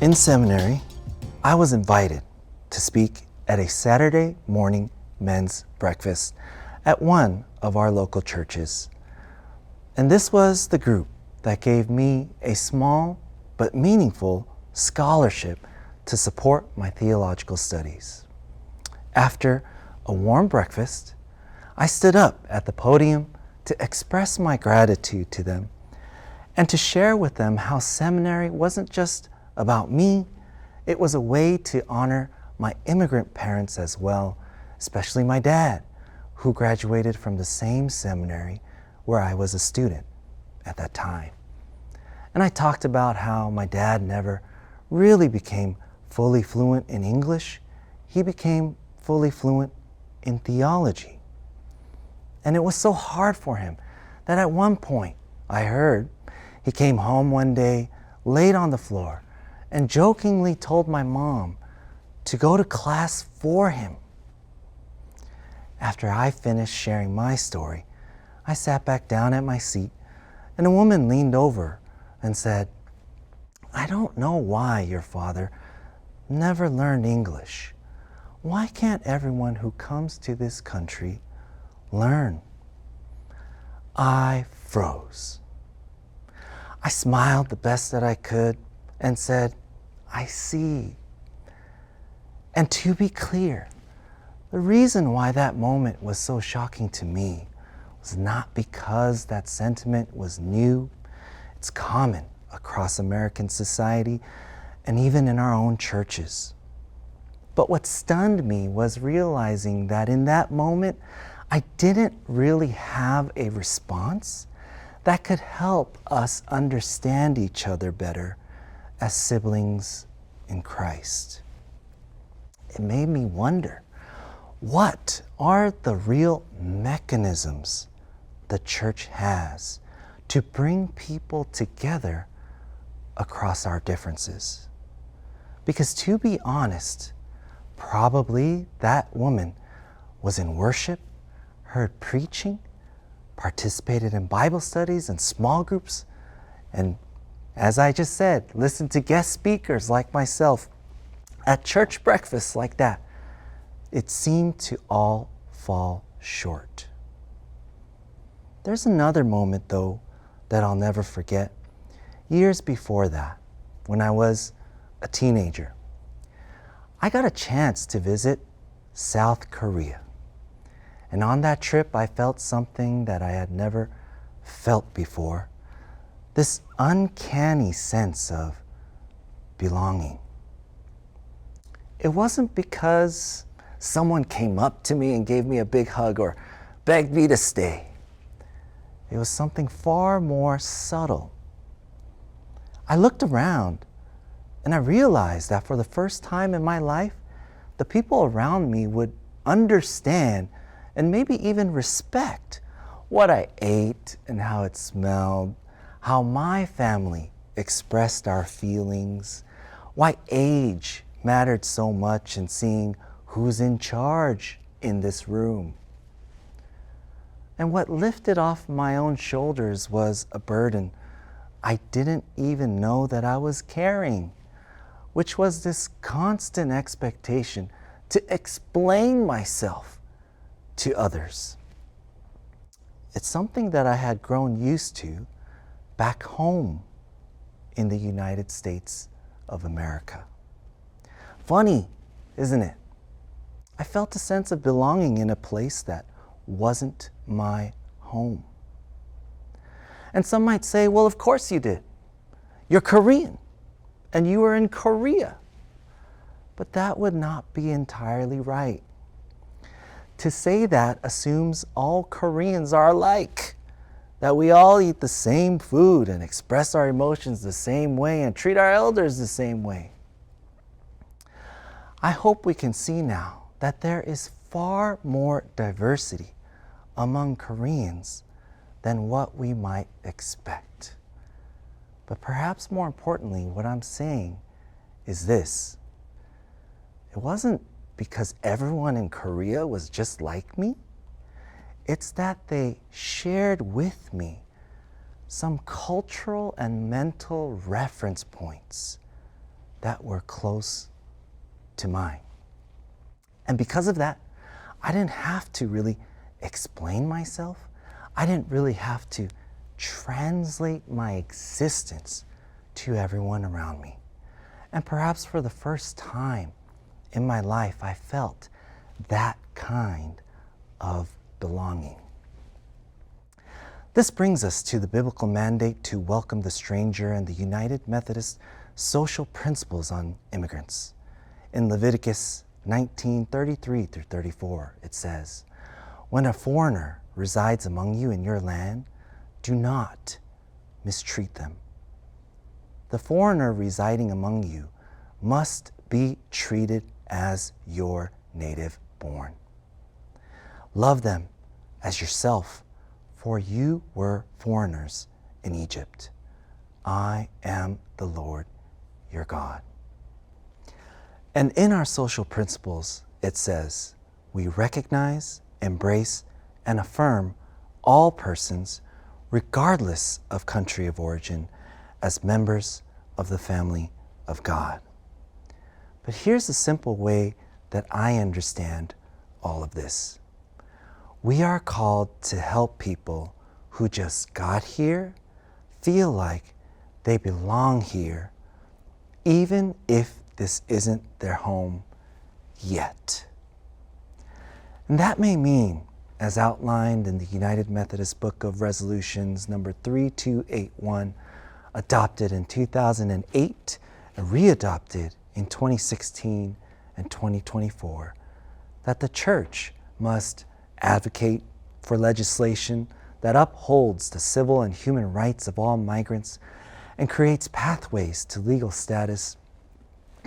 In seminary, I was invited to speak at a Saturday morning men's breakfast at one of our local churches. And this was the group that gave me a small but meaningful scholarship to support my theological studies. After a warm breakfast, I stood up at the podium to express my gratitude to them and to share with them how seminary wasn't just about me, it was a way to honor my immigrant parents as well, especially my dad, who graduated from the same seminary where I was a student at that time. And I talked about how my dad never really became fully fluent in English. He became fully fluent in theology. And it was so hard for him that at one point I heard he came home one day, laid on the floor, and jokingly told my mom to go to class for him. After I finished sharing my story, I sat back down at my seat, and a woman leaned over and said, "I don't know why your father never learned English. Why can't everyone who comes to this country learn?" I froze. I smiled the best that I could and said, "I see." And to be clear, the reason why that moment was so shocking to me was not because that sentiment was new. It's common across American society and even in our own churches. But what stunned me was realizing that in that moment, I didn't really have a response that could help us understand each other better as siblings in Christ. It made me wonder, what are the real mechanisms the church has to bring people together across our differences? Because to be honest, probably that woman was in worship, heard preaching, participated in Bible studies and small groups, and as I just said, listened to guest speakers like myself at church breakfasts like that. It seemed to all fall short. There's another moment, though, that I'll never forget. Years before that, when I was a teenager, I got a chance to visit South Korea. And on that trip, I felt something that I had never felt before. This uncanny sense of belonging. It wasn't because someone came up to me and gave me a big hug or begged me to stay. It was something far more subtle. I looked around and I realized that for the first time in my life, the people around me would understand and maybe even respect what I ate and how it smelled, how my family expressed our feelings, why age mattered so much in seeing who's in charge in this room. And what lifted off my own shoulders was a burden I didn't even know that I was carrying, which was this constant expectation to explain myself to others. It's something that I had grown used to back home in the United States of America. Funny, isn't it? I felt a sense of belonging in a place that wasn't my home. And some might say, well, of course you did. You're Korean, and you were in Korea. But that would not be entirely right. To say that assumes all Koreans are alike, that we all eat the same food and express our emotions the same way and treat our elders the same way. I hope we can see now that there is far more diversity among Koreans than what we might expect. But perhaps more importantly, what I'm saying is this. It wasn't because everyone in Korea was just like me. It's that they shared with me some cultural and mental reference points that were close to mine. And because of that, I didn't have to really explain myself. I didn't really have to translate my existence to everyone around me. And perhaps for the first time in my life, I felt that kind of belonging. This brings us to the biblical mandate to welcome the stranger and the United Methodist social principles on immigrants. In Leviticus 19:33 through 34, it says, "When a foreigner resides among you in your land, do not mistreat them. The foreigner residing among you must be treated as your native born. Love them as yourself, for you were foreigners in Egypt. I am the Lord your God." And in our social principles, it says, we recognize, embrace, and affirm all persons, regardless of country of origin, as members of the family of God. But here's a simple way that I understand all of this. We are called to help people who just got here feel like they belong here, even if this isn't their home yet. And that may mean, as outlined in the United Methodist Book of Resolutions number 3281, adopted in 2008 and readopted in 2016 and 2024, that the church must advocate for legislation that upholds the civil and human rights of all migrants and creates pathways to legal status,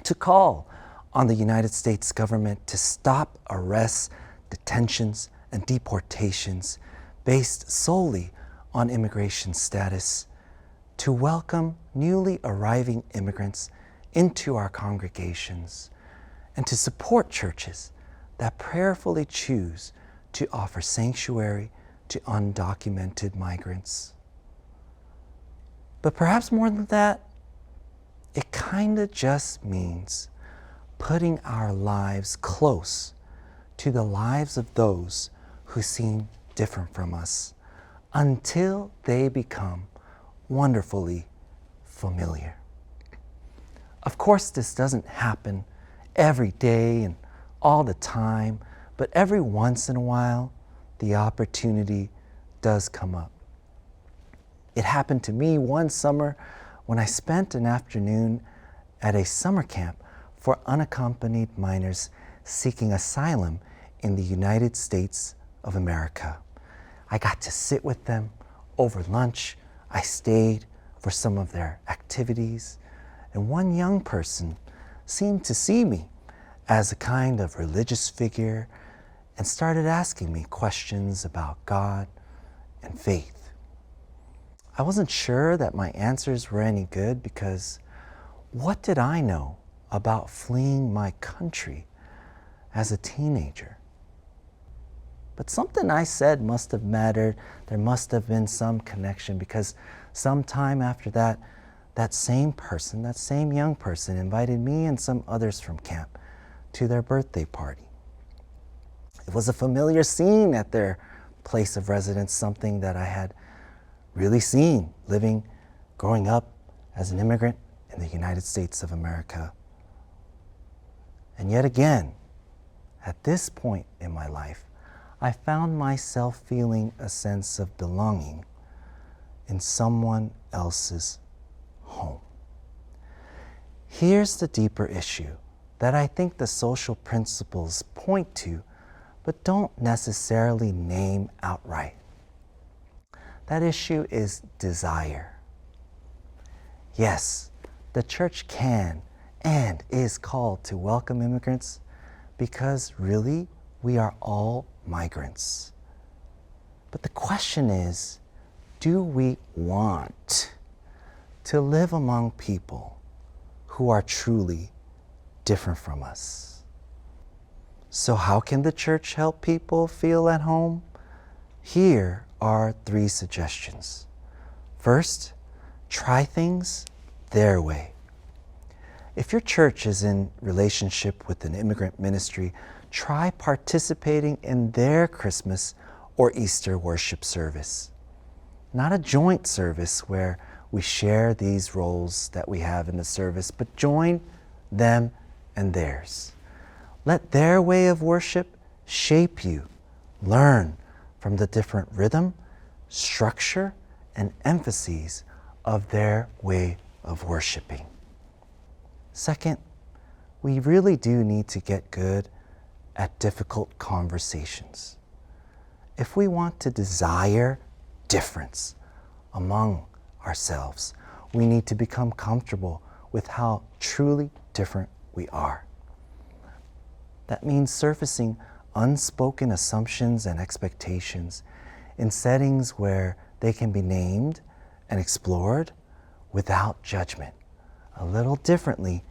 to call on the United States government to stop arrests, detentions, and deportations based solely on immigration status, to welcome newly arriving immigrants into our congregations, and to support churches that prayerfully choose to offer sanctuary to undocumented migrants. But perhaps more than that, it kind of just means putting our lives close to the lives of those who seem different from us until they become wonderfully familiar. Of course, this doesn't happen every day and all the time, but every once in a while, the opportunity does come up. It happened to me one summer when I spent an afternoon at a summer camp for unaccompanied minors seeking asylum in the United States of America. I got to sit with them over lunch. I stayed for some of their activities, and one young person seemed to see me as a kind of religious figure and started asking me questions about God and faith. I wasn't sure that my answers were any good because what did I know about fleeing my country as a teenager? But something I said must have mattered. There must have been some connection, because sometime after that, that same young person invited me and some others from camp to their birthday party. It was a familiar scene at their place of residence, something that I had really seen growing up as an immigrant in the United States of America. And yet again, at this point in my life, I found myself feeling a sense of belonging in someone else's home. Here's the deeper issue that I think the social principles point to, but don't necessarily name outright. That issue is desire. Yes, the church can and is called to welcome immigrants because really we are all migrants. But the question is, do we want to live among people who are truly different from us? So how can the church help people feel at home? Here are 3 suggestions. First, try things their way. If your church is in relationship with an immigrant ministry, try participating in their Christmas or Easter worship service. Not a joint service where we share these roles that we have in the service, but join them and theirs. Let their way of worship shape you. Learn from the different rhythm, structure, and emphases of their way of worshiping. Second, we really do need to get good at difficult conversations. If we want to desire difference among ourselves, we need to become comfortable with how truly different we are. That means surfacing unspoken assumptions and expectations in settings where they can be named and explored without judgment, a little differently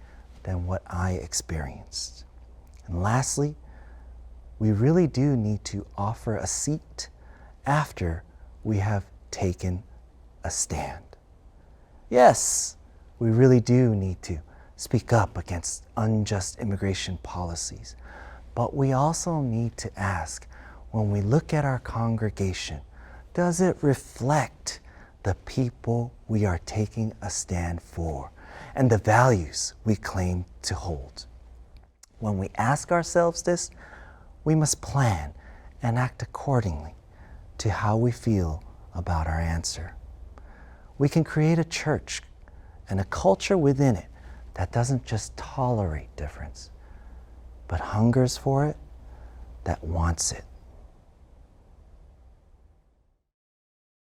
than what I experienced. And lastly, we really do need to offer a seat after we have taken a stand. Yes, we really do need to speak up against unjust immigration policies, but we also need to ask, when we look at our congregation, does it reflect the people we are taking a stand for and the values we claim to hold? When we ask ourselves this, we must plan and act accordingly to how we feel about our answer. We can create a church and a culture within it that doesn't just tolerate difference, but hungers for it, that wants it.